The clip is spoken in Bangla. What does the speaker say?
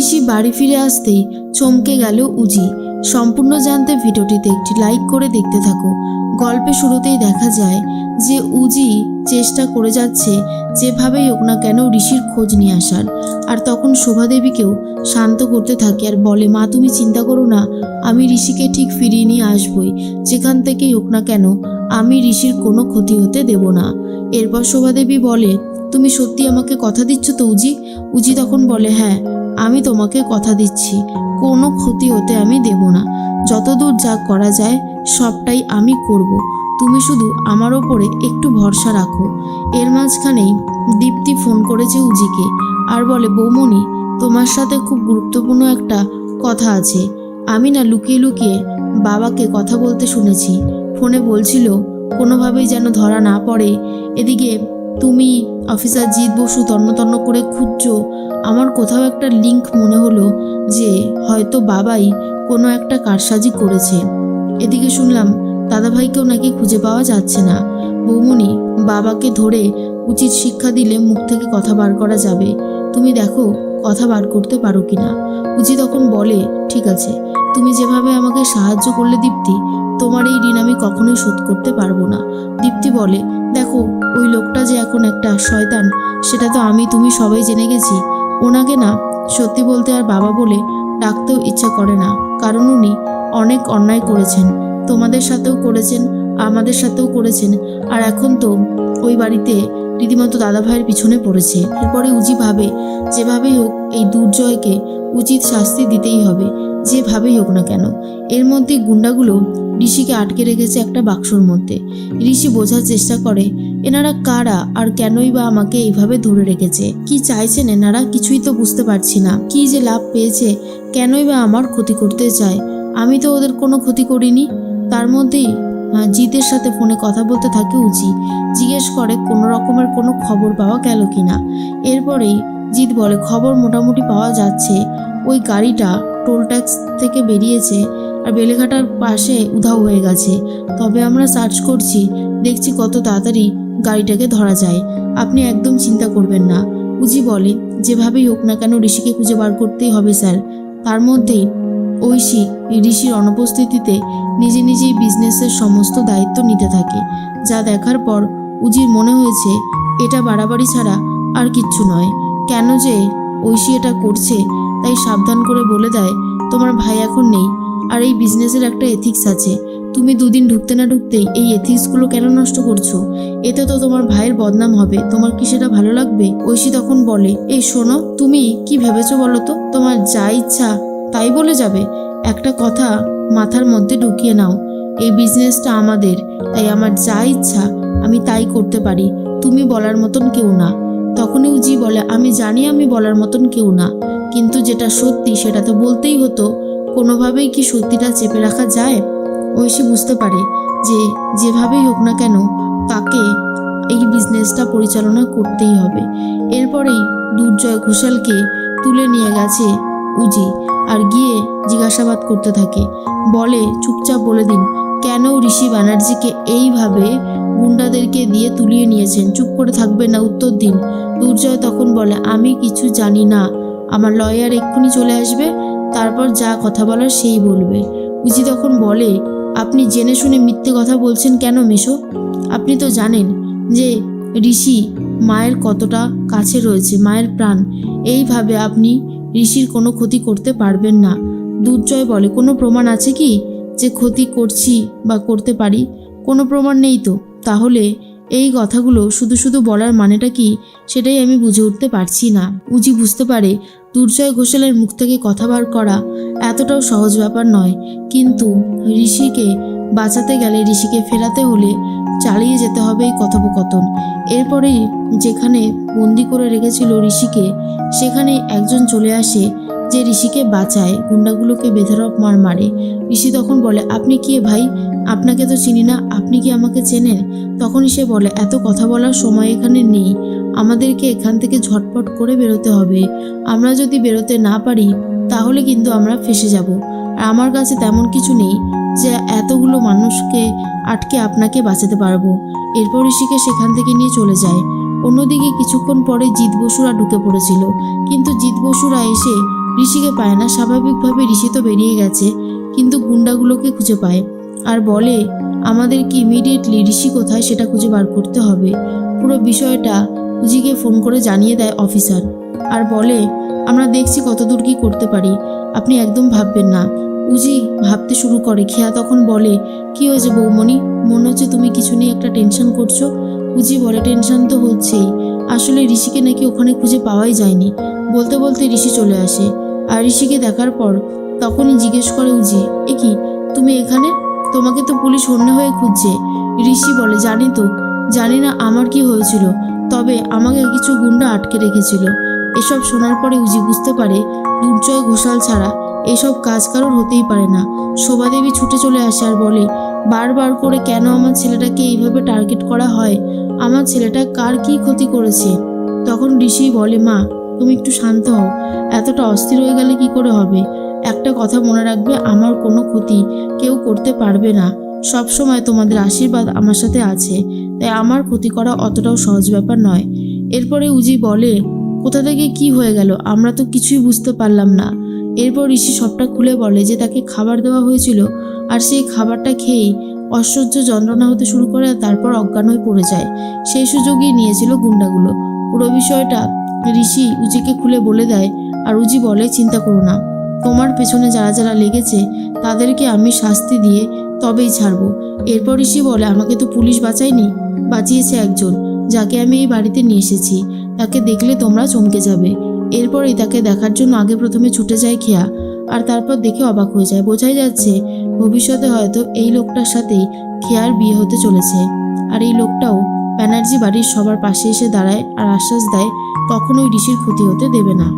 ঋষি বাড়ি ফিরে আসতেই চমকে গেল উজি। সম্পূর্ণ জানতে ভিডিওটিতে একটি লাইক করে দেখতে থাকো। গল্পে শুরুতেই দেখা যায় যে উজি চেষ্টা করে যাচ্ছে যেভাবেই হোক না কেন ঋষির খোঁজ নিয়ে আসার। আর তখন শোভাদেবীকেও শান্ত করতে থাকে আর বলে, মা তুমি চিন্তা করো না, আমি ঋষিকে ঠিক ফিরিয়ে নিয়ে আসবই, যেখান থেকেই হোক না কেন আমি ঋষির কোনো ক্ষতি হতে দেব না। এরপর শোভাদেবী বলে, তুমি সত্যি আমাকে কথা দিচ্ছ তো উজি? উজি তখন বলে, হ্যাঁ আমি তোমাকে কথা দিচ্ছি, কোনো ক্ষতি হতে আমি দেব না। যতদূর যা করা যায় সবটাই আমি করব, তুমি শুধু আমার ওপরে একটু ভরসা রাখো। এর মাঝখানেই দীপ্তি ফোন করেছে উজিকে আর বলে, বৌমণি তোমার সাথে খুব গুরুত্বপূর্ণ একটা কথা আছে। আমি না লুকিয়ে লুকিয়ে বাবাকে কথা বলতে শুনেছি। ফোনে বলছিল কোনোভাবেই যেন ধরা না পড়ে। এদিকে তুমি অফিসার জিৎ বসু তন্ন তন্ন করে খুঁজছো। আমার কোথাও একটা লিঙ্ক মনে হলো যে হয়তো বাবাই কোনো একটা কারসাজি করেছে। এদিকে শুনলাম দাদাভাইকেও নাকি খুঁজে পাওয়া যাচ্ছে না। বৌমণি বাবাকে ধরে উচিত শিক্ষা দিলে মুখ থেকে কথা বার করা যাবে। তুমি দেখো কথা বার করতে পারো কিনা। উচি তখন বলে, ঠিক আছে, তুমি যেভাবে আমাকে সাহায্য করলে দীপ্তি, তোমার এই ঋণ আমি কখনোই শোধ করতে পারবো না। দীপ্তি বলে, দেখো ওই লোকটা যে এখন একটা শয়তান সেটা তো আমি তুমি সবাই জেনে গেছি। ওনাকে না সত্যি বলতে আর বাবা বলে ডাকতেও ইচ্ছা করে না, কারণ উনি অনেক অন্যায় করেছেন, তোমাদের সাথেও করেছেন, আমাদের সাথেও করেছেন, আর এখন তো ওই বাড়িতে রীতিমতো দাদাভাইয়ের পিছনে পড়েছে। এরপরে উজি ভাবে যেভাবেই হোক এই দুর্জয়কে উচিত শাস্তি দিতেই হবে, যেভাবেই হোক না কেন। এর মধ্যে গুন্ডাগুলো ঋষিকে আটকে রেখেছে একটা বাক্সর মধ্যে। ঋষি বোঝার চেষ্টা করে এনারা কারা আর কেনই বা আমাকে এইভাবে ধরে রেখেছে, কি চাইছেন এনারা, কিছুই তো বুঝতে পারছি না। কি যে লাভ পেয়েছে, কেনই বা আমার ক্ষতি করতে চায়, আমি তো ওদের কোনো ক্ষতি করিনি। তার মধ্যেই জিতের সাথে ফোনে কথা বলতে থাকে উজি। জিজ্ঞেস করে কোনো রকমের কোনো খবর পাওয়া গেল কিনা। এরপরেই জিৎ বলে, খবর মোটামুটি পাওয়া যাচ্ছে, ওই গাড়িটা টোল ট্যাক্স থেকে বেরিয়েছে আর বেলেঘাটার পাশে উধাও হয়ে গেছে। তবে আমরা সার্চ করছি, দেখছি কত তাড়াতাড়ি গাড়িটাকে ধরা যায়। আপনি একদম চিন্তা করবেন না। উজি বলে, যেভাবেই হোক না কেন ঋষিকে খুঁজে বার করতেই হবে স্যার। তার মধ্যেই ঐশী ঋষির অনুপস্থিতিতে নিজে নিজেই বিজনেসের সমস্ত দায়িত্ব নিতে থাকে। যা দেখার পর উজির মনে হয়েছে এটা বাড়াবাড়ি ছাড়া আর কিচ্ছু নয়। কেন যে ঐশী এটা করছে তাই সাবধান করে বলে দেয়, তোমার ভাই এখন নেই আর এই বিজনেসের একটা এথিক্স আছে, তুমি দুদিন ঢুকতে না ঢুকতেই এই এথিক্সগুলো কেন নষ্ট করছো? এতে তো তোমার ভাইয়ের বদনাম হবে, তোমার কি সেটা ভালো লাগবে? ঐশী তখন বলে, এই শোনো, তুমি কি ভেবেছো বলো তো? তোমার যা ইচ্ছা তাই বলে যাবে? একটা কথা মাথার মধ্যে ঢুকিয়ে নাও, এই বিজনেসটা আমাদের, তাই আমার যা ইচ্ছা আমি তাই করতে পারি, তুমি বলার মতন কেউ না। তখনই উজি বলে, আমি জানি আমি বলার মতন কেউ না, কিন্তু যেটা সত্যি সেটা তো বলতেই হতো, কোনোভাবেই কি সত্যিটা চেপে রাখা যায়? ঐশী বুঝতে পারে যে যেভাবেই হোক না কেন তাকে এই বিজনেসটা পরিচালনা করতেই হবে। এরপরেই দুর্জয় ঘোষালকে তুলে নিয়ে গেছে উজি আর গিয়ে জিজ্ঞাসাবাদ করতে থাকে। বলে, চুপচাপ বলে দিন কেন ঋষি ব্যানার্জিকে এইভাবে গুন্ডাদেরকে দিয়ে তুলিয়ে নিয়েছেন, চুপ করে থাকবেন না, উত্তর দিন। দুর্জয় তখন বলে, আমি কিছু জানি না, আমার লয়ার এক্ষুনি চলে আসবে, তারপর যা কথা বলার সেই বলবে। উজি তখন বলে, আপনি জেনে শুনে মিথ্যে কথা বলছেন কেন মেশো? আপনি তো জানেন যে ঋষি মায়ের কতটা কাছে রয়েছে, মায়ের প্রাণ, এইভাবে আপনি ঋষির কোনো ক্ষতি করতে পারবেন না। দুর্জয় বলে, কোনো প্রমাণ আছে কি যে ক্ষতি করছি বা করতে পারি? কোনো প্রমাণ নেই তো, তাহলে এই কথাগুলো শুধু শুধু বলার মানেটা কি সেটাই আমি বুঝে উঠতে পারছি না। উজি বুঝতে পারে দুর্জয় ঘোষালের মুখ থেকে কথা বার করা এতটাও সহজ ব্যাপার নয়, কিন্তু ঋষিকে বাঁচাতে গেলে, ঋষিকে ফেরাতে হলে চালিয়ে যেতে হবে এই কথোপকথন। এরপরেই যেখানে বন্দি করে রেখেছিল ঋষিকে, সেখানে একজন চলে আসে যে ঋষিকে বাঁচায়, গুন্ডাগুলোকে বেধড়ক মার মারে। ঋষি তখন বলে, আপনি কে ভাই? আপনাকে তো চিনি না, আপনি কি আমাকে চেনেন? তখনই সে বলে, এত কথা বলার সময় এখানে নেই, আমাদেরকে এখান থেকে ঝটপট করে বেরোতে হবে। আমরা যদি বেরোতে না পারি তাহলে কিন্তু আমরা ফেঁসে যাব। আর আমার কাছে তেমন কিছু নেই যে এতগুলো মানুষকে আটকে আপনাকে বাঁচাতে পারবো। এরপর ঋষিকে সেখান থেকে নিয়ে চলে যায়। অন্যদিকে কিছুক্ষণ পরে জিৎ বসুরা ঢুকে পড়েছিল, কিন্তু জিৎ বসুরা এসে ঋষিকে পায় না। স্বাভাবিকভাবে ঋষি তো বেরিয়ে গেছে, কিন্তু গুন্ডাগুলোকে খুঁজে পায় আর বলে আমাদেরকে ইমিডিয়েটলি ঋষি কোথায় সেটা খুঁজে বার করতে হবে। পুরো বিষয়টা উজিকে ফোন করে জানিয়ে দেয় অফিসার আর বলে আমরা দেখছি কতদূর কি করতে পারি, আপনি একদম ভাববেন না। উজি ভাবতে শুরু করে। খেয়া তখন বলে কি হয়েছে বৌমণি, মনে হচ্ছে তুমি কিছু নিয়ে একটা টেনশন করছো। উজি বলে টেনশন তো হচ্ছেই, আসলে ঋষিকে নাকি ওখানে খুঁজে পাওয়াই যায়নি। বলতে বলতে ঋষি চলে আসে আর ঋষিকে দেখার পর তখনই জিজ্ঞেস করে উজি এ কি তুমি এখানে, তোমাকে তো পুলিশ অন্য হয়ে খুঁজছে। ঋষি বলে জানি তো, জানি না আমার কি হয়েছিল, তবে আমাকে কিছু গুন্ডা আটকে রেখেছিল। এসব শোনার পরে উজি বুঝতে পারে দুর্জয় ঘোষাল ছাড়া এসব কাজ কারোর হতেই পারে না। শোভাদেবী ছুটে চলে আসে আর বলে বারবার করে কেন আমার ছেলেটাকে এইভাবে টার্গেট করা হয়, আমার ছেলেটা কার কি ক্ষতি করেছে। তখন ঋষি বলে মা তুমি একটু শান্ত হও, এতটা অস্থির হয়ে গেলে কি করে হবে। একটা কথা মনে রাখবে, আমার কোনো ক্ষতি কেউ করতে পারবে না। সব সময় তোমাদের আশীর্বাদ আমার সাথে আছে, তাই আমার ক্ষতি করা অতটাও সহজ ব্যাপার নয়। এরপরে উজি বলে কোথা থেকে কি হয়ে গেল, আমরা তো কিছুই বুঝতে পারলাম না। এরপর ঋষি সবটা খুলে বলে যে তাকে খাবার দেওয়া হয়েছিল আর সেই খাবারটা খেয়েই অসহ্য যন্ত্রণা হতে শুরু করে আর তারপর অজ্ঞান হয়ে পড়ে যায়। সেই সুযোগই নিয়েছিল গুন্ডাগুলো। পুরো বিষয়টা ঋষি উজিকে খুলে বলে দেয় আর উজি বলে চিন্তা করো না, তোমার পেছনে যারা যারা লেগেছে তাদেরকে আমি শাস্তি দিয়ে তবেই ছাড়বো। এরপর ঋষি বলে আমাকে তো পুলিশ বাঁচায়নি, বাঁচিয়েছে একজন, যাকে আমি এই বাড়িতে নিয়ে এসেছি। তাকে দেখলে তোমরা চমকে যাবে। এরপরই তাকে দেখার জন্য আগে প্রথমে ছুটে যায় খেয়া আর তারপর দেখে অবাক হয়ে যায়। বোঝাই যাচ্ছে ভবিষ্যতে হয়তো এই লোকটার সাথেই খেয়ার বিয়ে হতে চলেছে। আর এই লোকটাও ব্যানার্জি বাড়ির সবার পাশে এসে দাঁড়ায় আর আশ্বাস দেয় কখনোই ঋষির ক্ষতি হতে দেবে না।